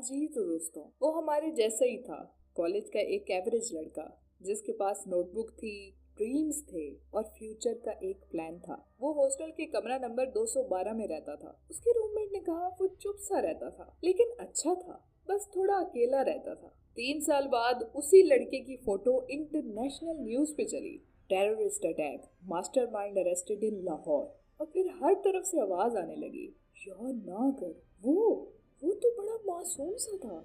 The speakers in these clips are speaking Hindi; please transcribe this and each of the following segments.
जी तो दोस्तों, वो हमारे जैसा ही था। कॉलेज का एक एवरेज लड़का जिसके पास नोटबुक थी, ड्रीम्स थे और फ्यूचर का एक प्लान था। वो हॉस्टल के कमरा नंबर 212 में रहता था। उसके रूममेट ने कहा वो चुप सा रहता था लेकिन अच्छा था, बस थोड़ा अकेला रहता था। 3 साल बाद उसी लड़के की फोटो इंटरनेशनल न्यूज पे चली। Terrorist attack, mastermind arrested in Lahore. और फिर हर तरफ से आवाज आने लगी, यार ना कर, वो तो बड़ा मासूम सा था।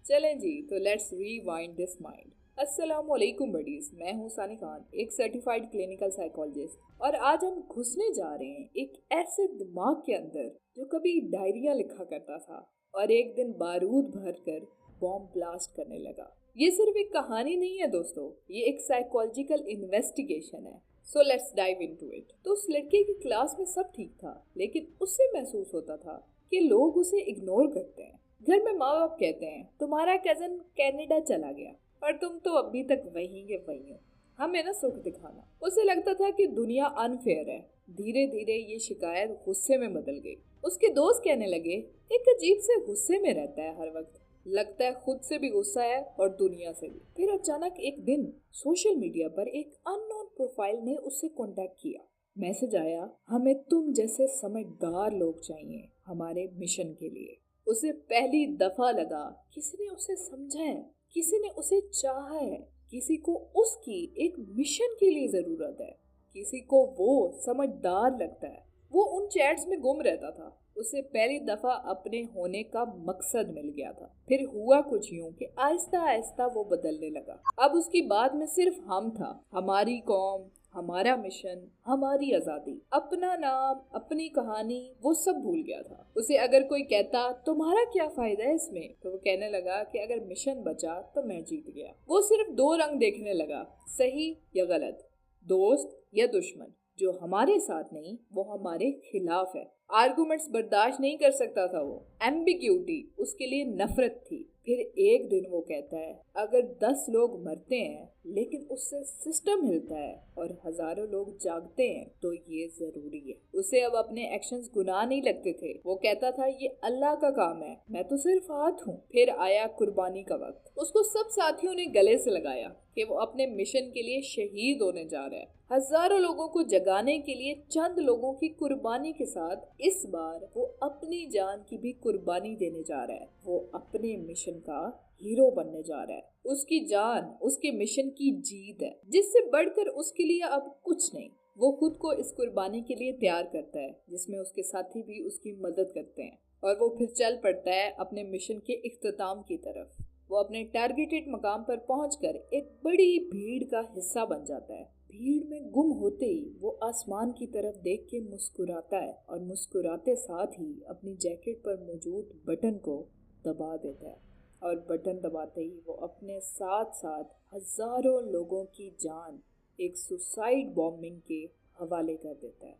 चलें जी, तो लेट्स रीवाइंड दिस माइंड। अस्सलाम वालेकुम बडीज, मैं हूँ सानी खान, एक सर्टिफाइड क्लिनिकल साइकोलॉजिस्ट। और आज हम घुसने जा रहे हैं एक ऐसे दिमाग के अंदर जो कभी डायरिया लिखा करता था और एक दिन बारूद भरकर बॉम्ब ब्लास्ट करने लगा। ये सिर्फ एक कहानी नहीं है दोस्तों, ये एक साइकोलॉजिकल इन्वेस्टिगेशन है। So let's dive into it. तो उस लड़के की क्लास में सब ठीक था, लेकिन उससे महसूस होता था कि लोग उसे इग्नोर करते हैं। घर में माँ बाप कहते हैं तुम्हारा कजन कनाडा चला गया और तुम तो अभी तक वहीं के वहीं हो, हमें ना सुख दिखाना। उसे लगता था कि दुनिया अनफेयर है। धीरे धीरे ये शिकायत गुस्से में बदल गई। उसके दोस्त कहने लगे एक अजीब से गुस्से में रहता है हर वक्त, लगता है खुद से भी गुस्सा है और दुनिया से भी। फिर अचानक एक दिन सोशल मीडिया पर एक अननोन प्रोफाइल ने उससे कांटेक्ट किया। मैसेज आया, हमें तुम जैसे समझदार लोग चाहिए हमारे मिशन के लिए। उसे पहली दफा लगा किसी ने उसे समझा है, किसी ने उसे चाहा है, किसी को उसकी एक मिशन के लिए जरूरत है, किसी को वो समझदार लगता है। वो उन चैट्स में गुम रहता था। उसे पहली दफा अपने होने का मकसद मिल गया था। फिर हुआ कुछ यूं कि आहिस्ता आहिस्ता वो बदलने लगा। अब उसकी बात में सिर्फ हम था, हमारी कौम, हमारा मिशन, हमारी आजादी, अपना नाम, अपनी कहानी, वो सब भूल गया था। उसे अगर कोई कहता तुम्हारा क्या फायदा है इसमें, तो वो कहने लगा कि अगर मिशन बचा तो मैं जीत गया। वो सिर्फ दो रंग देखने लगा, सही या गलत, दोस्त या दुश्मन। जो हमारे साथ नहीं वो हमारे खिलाफ है। आर्गुमेंट्स बर्दाश्त नहीं कर सकता था वो। एम्बिग्यूटी उसके लिए नफरत थी। फिर एक दिन वो कहता है अगर 10 लोग मरते हैं लेकिन उससे सिस्टम हिलता है और हजारों लोग जागते हैं तो ये जरूरी है। उसे अब अपने एक्शंस गुनाह नहीं लगते थे। वो कहता था ये अल्लाह का काम है, मैं तो सिर्फ हाथ हूँ। फिर आया कुर्बानी का वक्त। उसको सब साथियों ने गले से लगाया कि वो अपने मिशन के लिए शहीद होने जा रहा है। हजारों लोगों को जगाने के लिए चंद लोगों की कुर्बानी के साथ इस बार वो अपनी जान की भी कुर्बानी देने जा रहा है। वो अपने मिशन का हीरो बनने जा रहा है। उसकी जान उसके मिशन की जीत है, जिससे बढ़कर उसके लिए अब कुछ नहीं। वो खुद को इस कुर्बानी के लिए तैयार करता है, जिसमें उसके साथी भी उसकी मदद करते हैं। और वो फिर चल पड़ता है अपने मिशन के इख्तिताम की तरफ। वो अपने टारगेटेड मकाम पर पहुंचकर एक बड़ी भीड़ का हिस्सा बन जाता है। भीड़ में गुम होते ही वो आसमान की तरफ देख के मुस्कुराता है और मुस्कुराते साथ ही अपनी जैकेट पर मौजूद बटन को दबा देता है। और बटन दबाते ही वो अपने साथ साथ हजारों लोगों की जान एक सुसाइड बॉम्बिंग के हवाले कर देता है।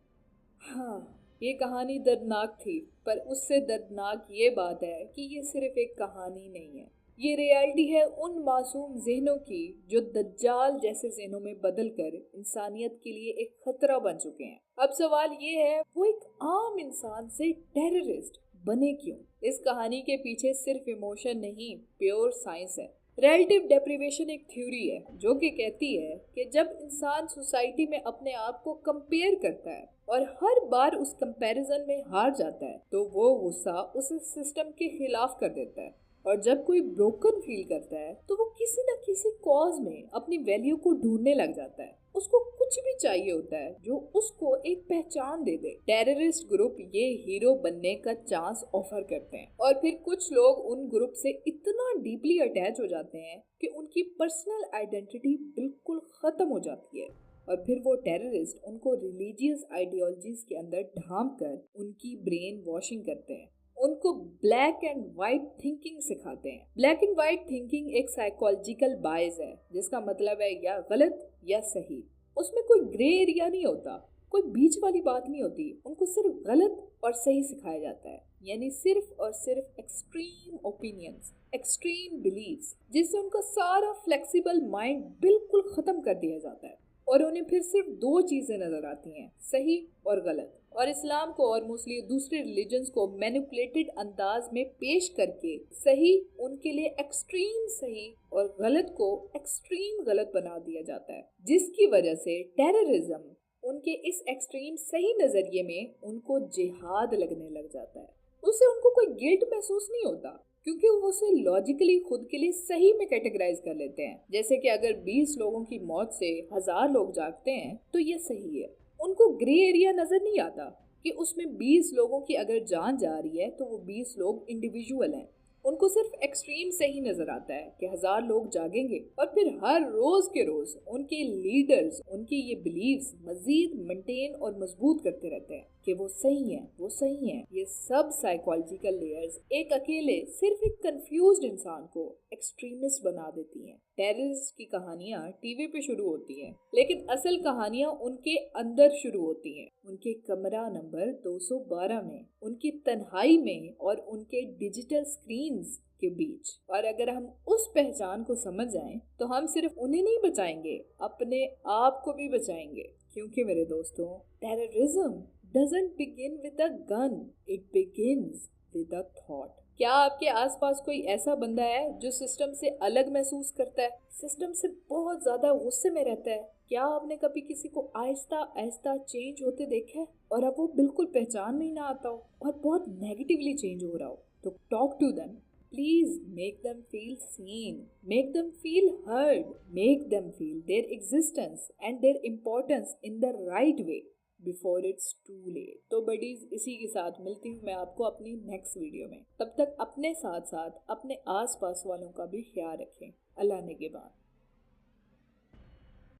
हाँ, ये कहानी दर्दनाक थी, पर उससे दर्दनाक ये बात है कि ये सिर्फ एक कहानी नहीं है, ये रियलिटी है उन मासूम जहनों की जो दज्जाल जैसे जहनों में बदलकर इंसानियत के लिए एक खतरा बन चुके हैं। अब सवाल ये है, वो एक आम इंसान से टेररिस्ट बने क्यों? इस कहानी के पीछे सिर्फ इमोशन नहीं, प्योर साइंस है। रिलेटिव डेप्रिवेशन एक थ्योरी है जो कि कहती है कि जब इंसान सोसाइटी में अपने आप को कंपेयर करता है और हर बार उस कंपैरिजन में हार जाता है तो वो गुस्सा उस सिस्टम के खिलाफ कर देता है। और जब कोई ब्रोकन फील करता है तो वो किसी न किसी कॉज में अपनी वैल्यू को ढूंढने लग जाता है। उसको कुछ भी चाहिए होता है जो उसको एक पहचान दे दे। टेररिस्ट ग्रुप ये हीरो बनने का चांस ऑफर करते हैं और फिर कुछ लोग उन ग्रुप से इतना डीपली अटैच हो जाते हैं कि उनकी पर्सनल आइडेंटिटी बिल्कुल खत्म हो जाती है। और फिर वो टेररिस्ट उनको रिलीजियस आइडियोलॉजीज के अंदर ढांप कर उनकी ब्रेन वॉशिंग करते हैं, उनको ब्लैक एंड व्हाइट थिंकिंग सिखाते हैं। ब्लैक एंड व्हाइट थिंकिंग एक साइकोलॉजिकल बायस है, जिसका मतलब है या गलत या सही। उसमें कोई ग्रे एरिया नहीं होता, कोई बीच वाली बात नहीं होती। उनको सिर्फ गलत और सही सिखाया जाता है, यानी सिर्फ और सिर्फ एक्सट्रीम ओपिनियंस, एक्सट्रीम बिलीव्स, जिससे उनका सारा फ्लेक्सिबल माइंड बिल्कुल खत्म कर दिया जाता है। और उन्हें फिर सिर्फ दो चीजें नजर आती हैं, सही और गलत। और इस्लाम को और मोस्टली दूसरे रिलीजन्स को मैनिपुलेटेड अंदाज में पेश करके सही उनके लिए एक्सट्रीम सही और गलत को एक्सट्रीम गलत बना दिया जाता है, जिसकी वजह से टेररिज्म उनके इस एक्सट्रीम सही नजरिए में उनको जिहाद लगने लग जाता है। उससे उनको कोई गिल्ट महसूस नहीं होता, क्योंकि वो उसे लॉजिकली खुद के लिए सही में कैटेगराइज कर लेते हैं। जैसे कि अगर 20 लोगों की मौत से 1000 लोग जागते हैं तो ये सही है। उनको ग्रे एरिया नजर नहीं आता कि उसमें 20 लोगों की अगर जान जा रही है तो वो 20 लोग इंडिविजुअल हैं। उनको सिर्फ एक्सट्रीम से ही नजर आता है कि 1000 लोग जागेंगे और फिर हर रोज के रोज उनके लीडर्स उनकी ये बिलीव्स मजीद मेंटेन और मजबूत करते रहते हैं कि वो सही हैं, वो सही हैं। ये सब साइकोलॉजिकल लेयर्स एक अकेले सिर्फ एक कंफ्यूज्ड इंसान को एक्सट्रीमिस्ट बना देती हैं। टेररिस्ट की कहानियां टीवी पे शुरू होती हैं, लेकिन असल कहानियां उनके अंदर शुरू होती हैं, उनके कमरा नंबर 212 में, उनकी तन्हाई में और उनके डिजिटल स्क्रीन्स के बीच। और अगर हम उस पहचान को समझ जाएं तो हम सिर्फ उन्हें नहीं बचाएंगे, अपने आप को भी बचाएंगे। क्योंकि मेरे दोस्तों, terrorism doesn't begin with a gun, it begins with a thought। क्या आपके आसपास कोई ऐसा बंदा है जो सिस्टम से अलग महसूस करता है, सिस्टम से बहुत ज्यादा गुस्से में रहता है? क्या आपने कभी किसी को आहिस्ता आहिस्ता चेंज होते देखा है और अब वो बिल्कुल पहचान में ही ना आता हो और बहुत नेगेटिवली चेंज हो रहा हो? तो talk to them, please make them feel seen, make them feel heard, make them feel their existence and their importance in the right way before it's too late. तो बडीज, इसी के साथ मिलती हूँ मैं आपको अपनी नेक्स्ट वीडियो में। तब तक अपने साथ साथ अपने आस पास वालों का भी ख्याल रखें। अल्लाह ने के बाद।